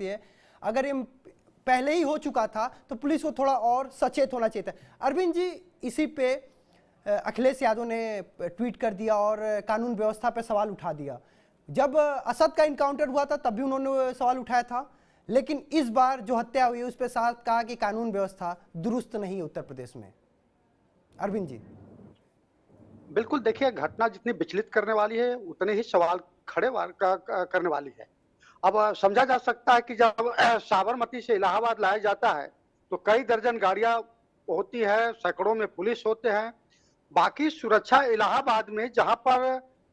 है। अगर ये पहले ही हो चुका था तो पुलिस को थोड़ा और सचेत होना चाहिए था। अरविंद जी, इसी पे अखिलेश यादव ने ट्वीट कर दिया और कानून व्यवस्था पे सवाल उठा दिया। जब असद का इनकाउंटर हुआ था तब भी उन्होंने सवाल उठाया था, लेकिन इस बार जो हत्या हुई उस पर साफ कहा कि कानून व्यवस्था दुरुस्त नहीं है उत्तर प्रदेश में। अरविंद जी, बिल्कुल, देखिए घटना जितनी विचलित करने वाली है उतने ही सवाल खड़े करने वाली है। अब समझा जा सकता है कि जब साबरमती से इलाहाबाद लाया जाता है तो कई दर्जन गाड़ियां होती है, सैकड़ों में पुलिस होते हैं। बाकी सुरक्षा इलाहाबाद में जहां पर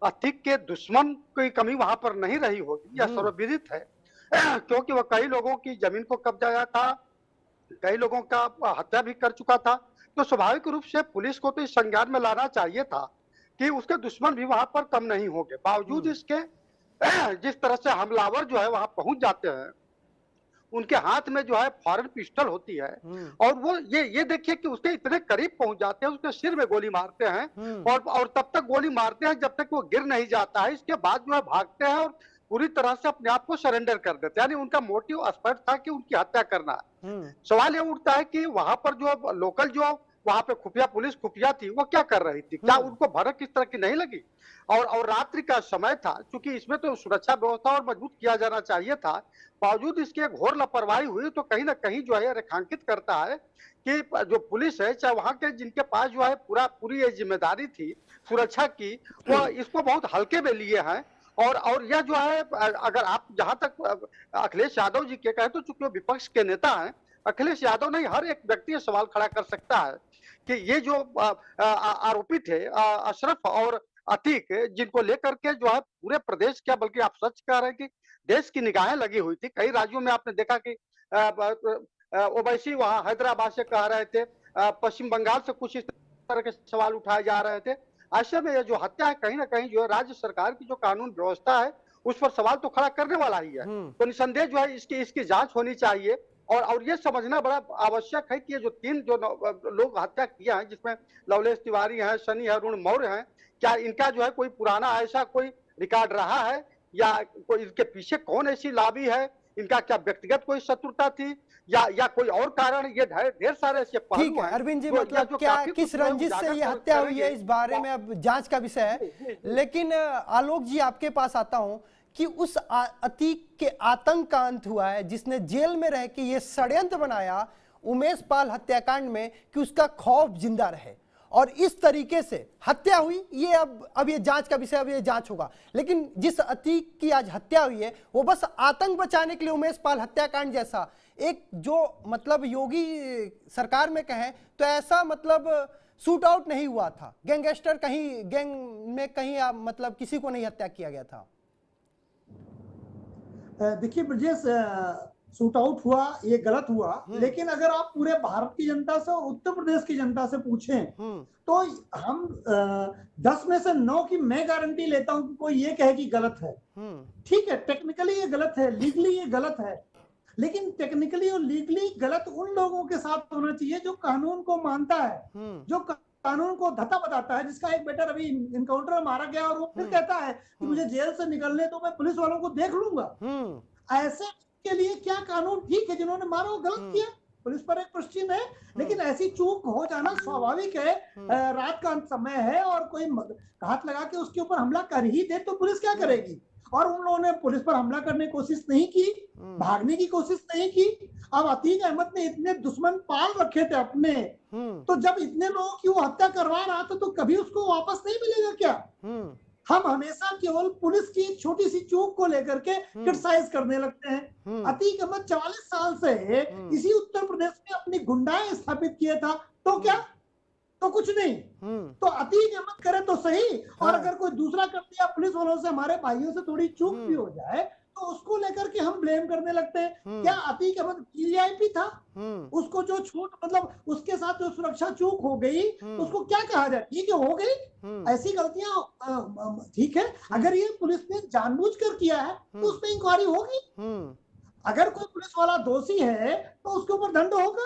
अतीक के दुश्मन की कमी वहां पर नहीं रही होगी, यह सर्वविदित है। क्योंकि वह कई लोगों की जमीन को कब्जा था, कई लोगों का हत्या भी कर चुका था। तो स्वाभाविक रूप से पुलिस को तो इस संज्ञान में लाना चाहिए था कि उसके दुश्मन भी वहां पर कम नहीं होंगे। बावजूद इसके जिस तरह से हमलावर जो है वहां पहुंच जाते हैं, उनके हाथ में जो है फॉरेन पिस्टल होती है और वो ये देखिए कि उसके इतने करीब पहुंच जाते हैं, उसके सिर में गोली मारते हैं और तब तक गोली मारते हैं जब तक वो गिर नहीं जाता है। इसके बाद जो है भागते हैं और पूरी तरह से अपने आप को सरेंडर कर देते हैं। यानी उनका मोटिव स्पष्ट था कि उनकी हत्या करना है। सवाल ये उठता है कि वहां पर जो लोकल जो वहां पे खुफिया पुलिस खुफिया थी वो क्या कर रही थी? क्या उनको भनक इस तरह की नहीं लगी? और रात्रि का समय था, क्योंकि इसमें तो सुरक्षा व्यवस्था और मजबूत किया जाना चाहिए था। बावजूद इसके घोर लापरवाही हुई तो कहीं ना कहीं जो है रेखांकित करता है कि जो पुलिस है, चाहे वहां के जिनके पास जो है पूरी ये जिम्मेदारी थी सुरक्षा की, वो इसको बहुत हल्के में लिए हैं। और यह जो है, अगर आप जहां तक अखिलेश यादव जी के कहें तो चूंकि विपक्ष के नेता हैं, अखिलेश यादव नहीं, हर एक व्यक्ति सवाल खड़ा कर सकता है कि ये जो आरोपी थे अशरफ और अतीक, जिनको लेकर के जो है पूरे प्रदेश क्या बल्कि आप सच कह रहे हैं कि देश की निगाहें लगी हुई थी। कई राज्यों में आपने देखा कि ओवैसी वहां हैदराबाद से कह रहे थे, पश्चिम बंगाल से कुछ इस तरह के सवाल उठाए जा रहे थे। ऐसे में ये जो हत्या है कहीं ना कहीं जो है राज्य सरकार की जो कानून व्यवस्था है उस पर सवाल तो खड़ा करने वाला ही है। तो निसंदेह जो है इसकी जांच होनी चाहिए। और ये समझना बड़ा आवश्यक है कि ये जो तीन जो लोग हत्या किया है, जिसमें लवलेश तिवारी हैं, सनी अरुण मौर्य हैं, क्या इनका जो है कोई पुराना ऐसा कोई रिकॉर्ड रहा है या कोई इनके पीछे कौन ऐसी लॉबी है? इनका क्या व्यक्तिगत कोई शत्रुता थी या कोई और कारण? ये ढेर सारे ऐसे पहलू हैं। अरविंद जी, मतलब क्या किस रंजिश से ये हत्या हुई है इस बारे में अब जांच का विषय है। लेकिन आलोक जी, आपके पास आता हूं कि उस अतीक के आतंक का अंत हुआ है जिसने जेल में रह के ये षड्यंत्र बनाया उमेश पाल हत्याकांड में कि उसका खौफ जिंदा रहे और इस तरीके से हत्या हुई। ये अब ये जांच का विषय, अब ये जांच होगा। लेकिन जिस अतीक की आज हत्या हुई है वो बस आतंक बचाने के लिए उमेश पाल हत्याकांड जैसा एक जो मतलब योगी सरकार में कहें तो ऐसा मतलब शूट आउट नहीं हुआ था, गैंगस्टर कहीं गैंग में कहीं मतलब किसी को नहीं हत्या किया गया था। देखिए ब्रजेश, शूट आउट हुआ ये गलत हुआ, लेकिन अगर आप पूरे भारत की जनता से और उत्तर प्रदेश की जनता से पूछें तो हम 10 में से 9 की मैं गारंटी लेता हूं कि कोई ये कहे कि गलत है। ठीक है, टेक्निकली ये गलत है, लीगली ये गलत है, लेकिन टेक्निकली और लीगली गलत उन लोगों के साथ होना चाहिए जो कानून को मानता है, जो कानून को धता बताता है। जिसका एक बेटा अभी इनकाउंटर में मारा गया और वो फिर कहता है कि मुझे जेल से निकलने तो मैं पुलिस वालों को देख लूंगा। ऐसे के लिए क्या कानून ठीक है? जिन्होंने मारा वो गलत किया, पुलिस पर एक प्रश्न है, लेकिन ऐसी चूक हो जाना स्वाभाविक है। रात का समय है और कोई हाथ लगा के उसके ऊपर हमला कर ही दे तो पुलिस क्या करेगी? और उन लोगों ने पुलिस पर हमला करने की कोशिश नहीं की, भागने की कोशिश नहीं की। अब अतीक अहमद ने इतने दुश्मन पाल रखे थे अपने, तो जब इतने लोगों की वो हत्या करवा रहा था तो कभी उसको वापस नहीं मिलेगा क्या? हम हमेशा केवल पुलिस की छोटी सी चूक को लेकर के क्रिटिसाइज करने लगते हैं। अतीक अहमद 44 साल से इसी उत्तर प्रदेश में अपनी गुंडाएं स्थापित किया था, तो क्या? तो कुछ नहीं। तो अतीक अहमद करे तो सही, और अगर कोई दूसरा कर दिया पुलिस वालों से, हमारे भाइयों से थोड़ी चूक भी हो जाए तो उसको लेकर के हम ब्लेम करने लगते हैं। क्या अतीक अहमद वीआईपी था? उसको जो छूट मतलब उसके साथ जो सुरक्षा चूक हो गई उसको क्या कहा जाए? ठीक है, हो गई, ऐसी गलतियां ठीक है। अगर ये पुलिस ने जानबूझकर किया है तो उसमें इंक्वायरी होगी। अगर कोई पुलिस वाला दोषी है तो उसके ऊपर दंड होगा।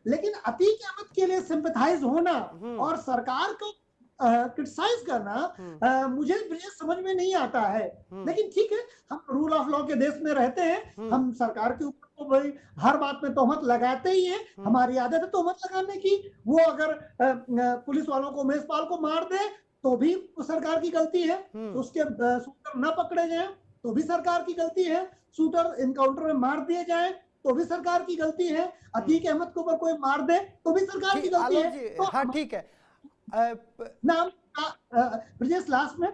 लेकिन अतीक अहमद के लिए सिंपैथाइज होना और सरकार को क्रिटिसाइज करना मुझे ब्रिजेश समझ में नहीं आता है। लेकिन ठीक है, हम रूल ऑफ लॉ के देश में रहते हैं, हम सरकार के ऊपर तो भाई हर बात में तोहमत लगाते ही हैं, हमारी आदत है तोहमत लगाने की। वो अगर पुलिस वालों को, उमेशपाल को मार दे तो भी सरकार की गलती है, तो उसके शूटर न पकड़े गए तो भी सरकार की गलती है, शूटर एनकाउंटर में मार दिए जाए तो भी सरकार की गलती है, अतीक अहमद को ऊपर कोई मार दे तो भी सरकार की गलती है। तो हाँ ठीक है ना ब्रिजेश, लास्ट में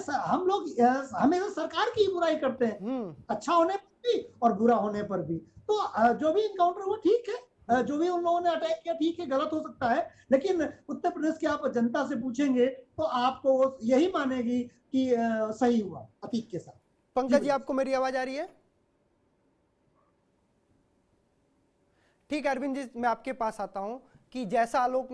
हम लोग हमेशा सरकार की बुराई करते हैं, अच्छा होने पर भी और बुरा होने पर भी। तो जो भी इनकाउंटर हुआ ठीक है, जो भी उन लोगों ने अटैक किया ठीक है, गलत हो सकता है, लेकिन उत्तर प्रदेश की आप जनता से पूछेंगे तो आपको यही मानेगी कि सही हुआ अतीक के साथ। पंकज जी, आपको मेरी आवाज आ रही है? ठीक है अरविंद जी, मैं आपके पास आता हूं कि जैसा आलोक